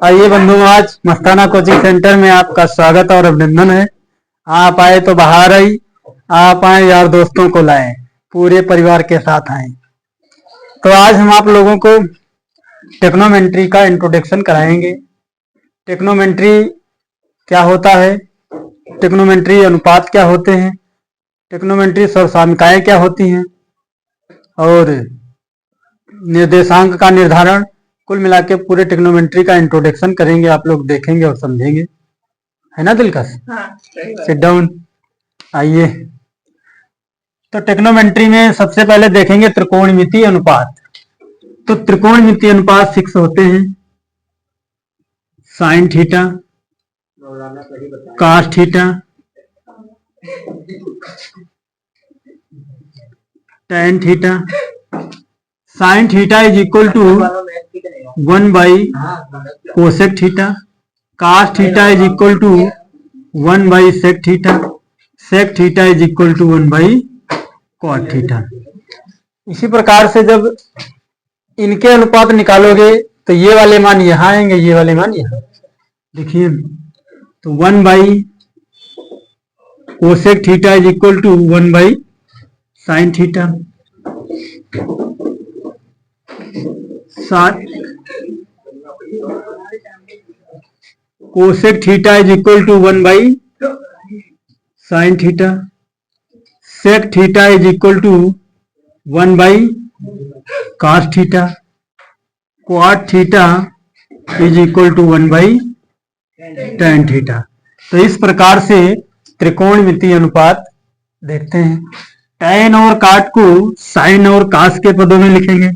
आइए बंधु, आज मस्ताना कोचिंग सेंटर में आपका स्वागत और अभिनंदन है। आप आए तो बाहर आई, आप आए यार दोस्तों को लाएं, पूरे परिवार के साथ आए। तो आज हम आप लोगों को टेक्नोमेंट्री का इंट्रोडक्शन कराएंगे। टेक्नोमेंट्री क्या होता है, टेक्नोमेंट्री अनुपात क्या होते हैं, टेक्नोमेंट्री सर्वसामयिकाएं क्या होती हैं और निर्देशांक का निर्धारण, कुल मिला के पूरे टेक्नोमेंट्री का इंट्रोडक्शन करेंगे। आप लोग देखेंगे और समझेंगे, है ना दिलकश? Sit down. आइए, तो टेक्नोमेंट्री में सबसे पहले देखेंगे त्रिकोणमितीय अनुपात। तो त्रिकोणमितीय अनुपात 6 होते हैं। Sine theta, cos theta, tan theta. Sine theta is equal to 1 by cosec theta, cos theta is equal to 1 by sec theta, sec theta is equal to 1 by cot theta. इसी प्रकार से जब इनके अनुपात निकालोगे तो ये वाले मान यहाँ आएंगे, ये वाले मान यहाँ। देखिए, तो 1 by cosec theta is equal to 1 by sine theta, cosec theta is equal to 1 by sine theta, sec theta is equal to 1 by cos theta, cot theta is equal to 1 by tan theta. तो इस प्रकार से त्रिकोणमितीय अनुपात देखते हैं। tan और काट को साइन और कास के पदों में लिखेंगे।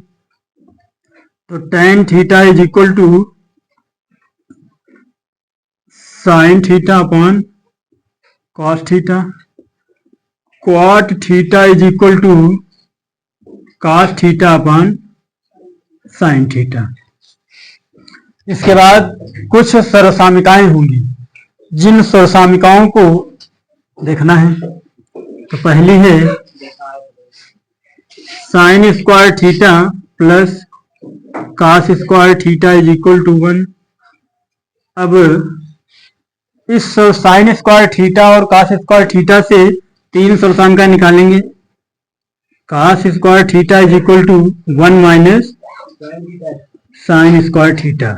तो tan theta is equal to sine theta upon cos theta, cot theta is equal to cos theta upon sine theta. इसके बाद कुछ सर्वसामयिकाएं होंगी, जिन सर्वसामयिकाओं को देखना है। तो पहली है sine square theta plus cos square theta is equal to 1। अब इस साइन स्क्वायर थीटा और कॉस स्क्वायर थीटा से 3 सर्वसामयिकाएं निकालेंगे। Cos square theta is equal to 1 minus sine square theta.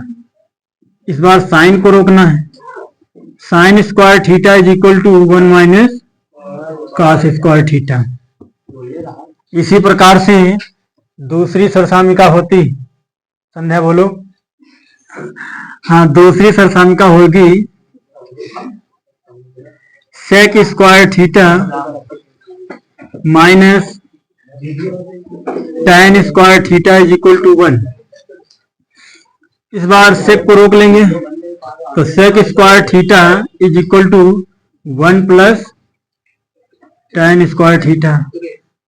इस बार साइन को रोकना है। Sine square theta is equal to 1 minus cos square theta. इसी प्रकार से दूसरी सर्वसामयिका होती, संध्या बोलो। हाँ, दूसरी सर्वसामयिका होगी sec square theta minus tan square theta is equal to 1। इस बार सेक को रोक लेंगे। तो sec square theta is equal to 1 plus tan square theta.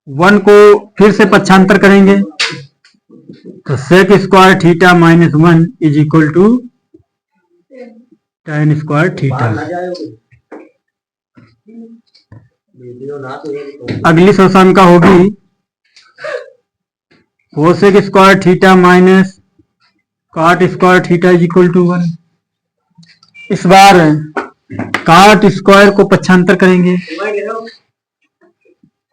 1 को फिर से पक्षांतर करेंगे। तो sec square theta minus 1 is equal to tan square theta. अगली सर्वसामयिका होगी cosec square theta minus cot square theta is equal to 1। इस बार कॉट स्क्वायर को पक्षांतर करेंगे।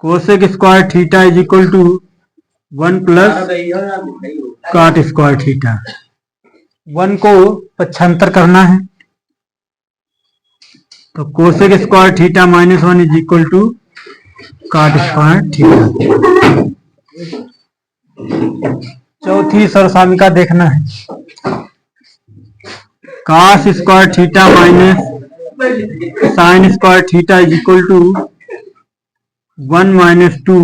Cosec square theta is equal to 1 plus cot square theta. 1 को पक्षांतर करना है। तो cosec square theta minus 1 is equal to cot square theta. चौथी सर्वसामयिका देखना है। Cos square theta minus sine square theta is equal to 1 minus 2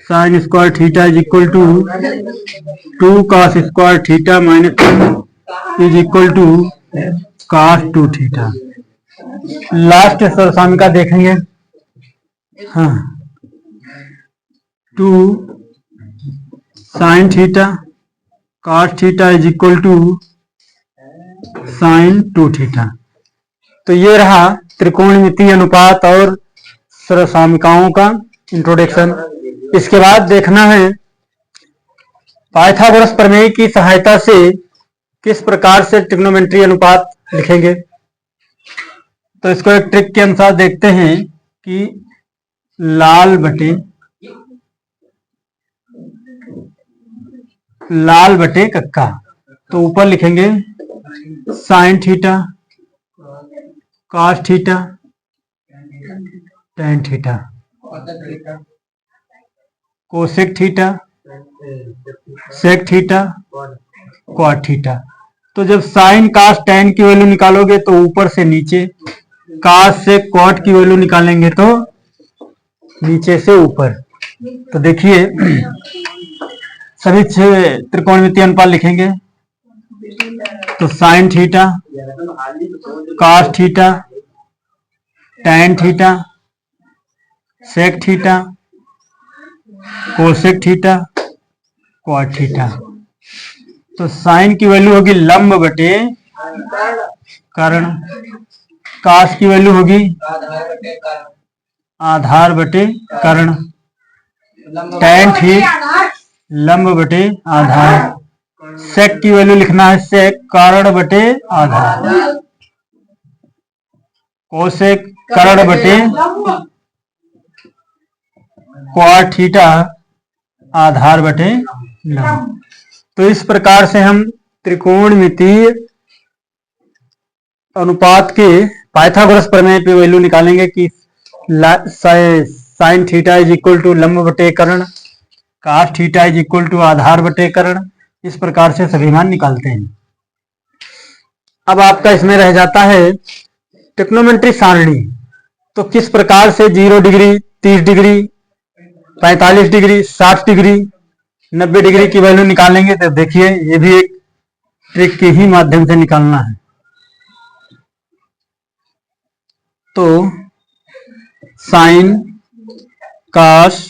sine square theta is equal to 2 cos square theta minus 1 is equal to cos 2 theta. Last सर्वसामयिका देखेंगे। हाँ, 2 sign theta cos theta is equal to sine 2 theta. तो ये रहा त्रिकोणमितीय अनुपात और सर्वसामयिकाओं का इंट्रोडक्शन। इसके बाद देखना है पाइथागोरस प्रमेय की सहायता से किस प्रकार से ट्रिग्नोमेट्री अनुपात लिखेंगे? तो इसको एक ट्रिक के अनुसार देखते हैं कि लाल बटे कक्का, तो ऊपर लिखेंगे sine theta, cos theta, tan theta, cosec theta, sec theta, cot theta. तो जब साइन कॉस टेन की वैल्यू निकालोगे तो ऊपर से नीचे, कॉस से क्वाड की वैल्यू निकालेंगे तो नीचे से ऊपर। तो देखिए सभी 6 त्रिकोणमितीय अनुपात लिखेंगे। तो sine theta, cos theta, tan theta, sec theta, cosec theta, cot theta. तो साइन की वैल्यू होगी लंब बटे कर्ण, कॉस की वैल्यू होगी आधार बटे कर्ण, टेन थीटा लंब बटे आधार, सेक की वैल्यू लिखना है सेक कर्ण बटे आधार, कोसेक कर्ण बटे क्वाड थीटा आधार बटे लंब। तो इस प्रकार से हम त्रिकोणमितीय अनुपात के पाइथागोरस प्रमेय पे वैल्यू निकालेंगे कि sine theta is equal to लंब बटे कर्ण, cos theta is equal to आधार बटे कर्ण। इस प्रकार से सभी मान निकालते हैं। अब आपका इसमें रह जाता है ट्रिग्नोमेट्री सारणी। तो किस प्रकार से 0 degree, 30 degree, 45 degree, 60 degree, 90 degree की वैल्यू निकालेंगे। तो देखिए ये भी एक ट्रिक के ही माध्यम से निकालना है। तो साइन, कॉस,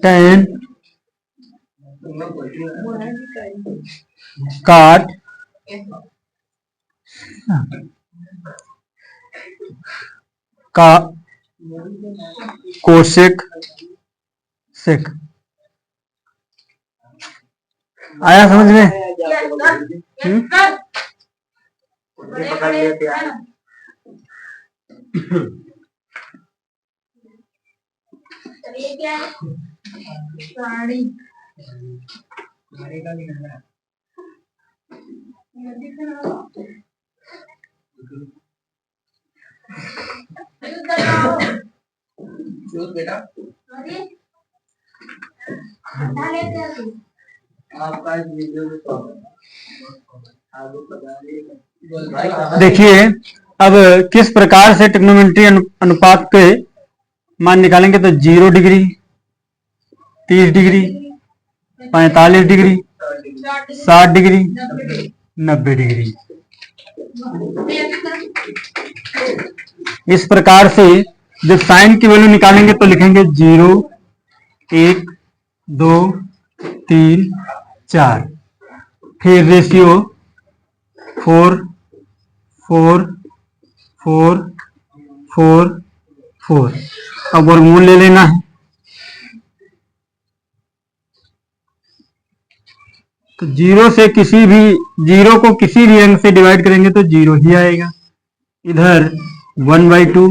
टेन, कॉट, का कोसेक, सेक। आया समझ में? ये क्या है? साड़ी। बेटा देखिए अब किस प्रकार से ट्रिग्नोमेट्री अनुपात के मान निकालेंगे। तो 0 degree, 30 degree, 45 degree, 60 degree, 90 degree. इस प्रकार से जब साइन की वैल्यू निकालेंगे तो लिखेंगे 0, 1, 2, 3, 4, फिर रेशियो 4, 4, 4, 4, 4। अब वर्गमूल ले लेना है। तो 0 से किसी भी 0 को किसी भी अंक से डिवाइड करेंगे तो 0 ही आएगा। इधर 1/2,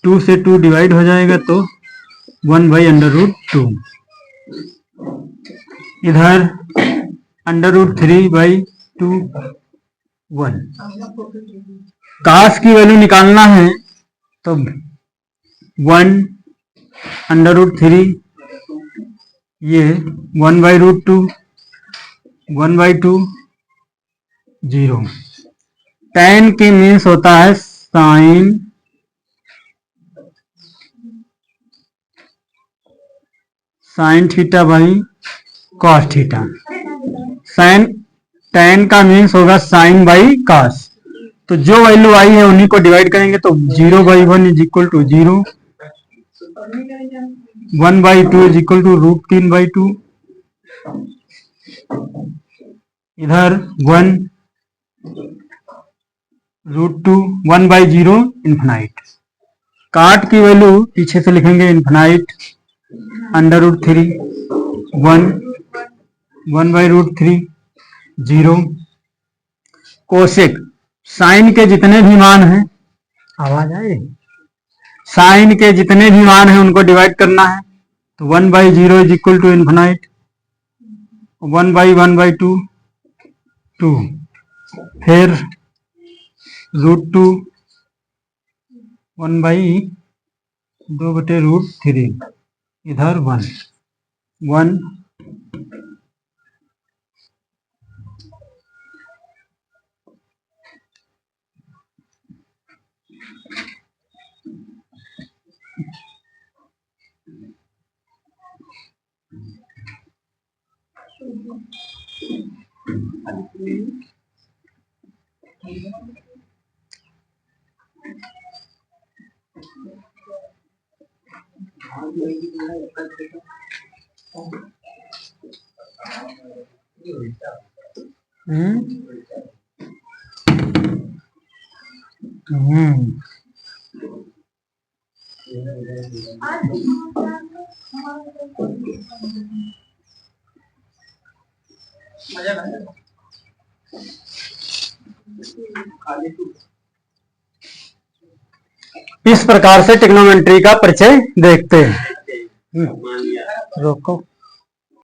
2 से 2 डिवाइड हो जाएगा तो 1/√2। इधर √3/2, 1। कॉस की वैल्यू निकालना है तो 1√3, ये 1/√2, 1/2, 0। tan के मीन्स होता है sine theta by cos theta. tan का मीन्स होगा साइन बाई कॉस। तो जो वैल्यू आई है उन्हीं को डिवाइड करेंगे तो 0/1 is equal to 0, 1/2 is equal to √3/2, इधर 1 √2, 1/0 इन्फिनाइट। काट की वैल्यू पीछे से लिखेंगे इन्फिनाइट, √3, 1, 1/√3, 0। कोसेक, साइन के जितने भी मान हैं, आवाज आए, साइन के जितने भी मान हैं उनको डिवाइड करना है, तो 1/0 इज इक्वल टू इन्फिनाइट, 1/1/2 2, फिर √2, 1/2/√3, इधर 1 1 इस प्रकार से ट्रिग्नोमेट्री का परिचय देखते हैं। रोको।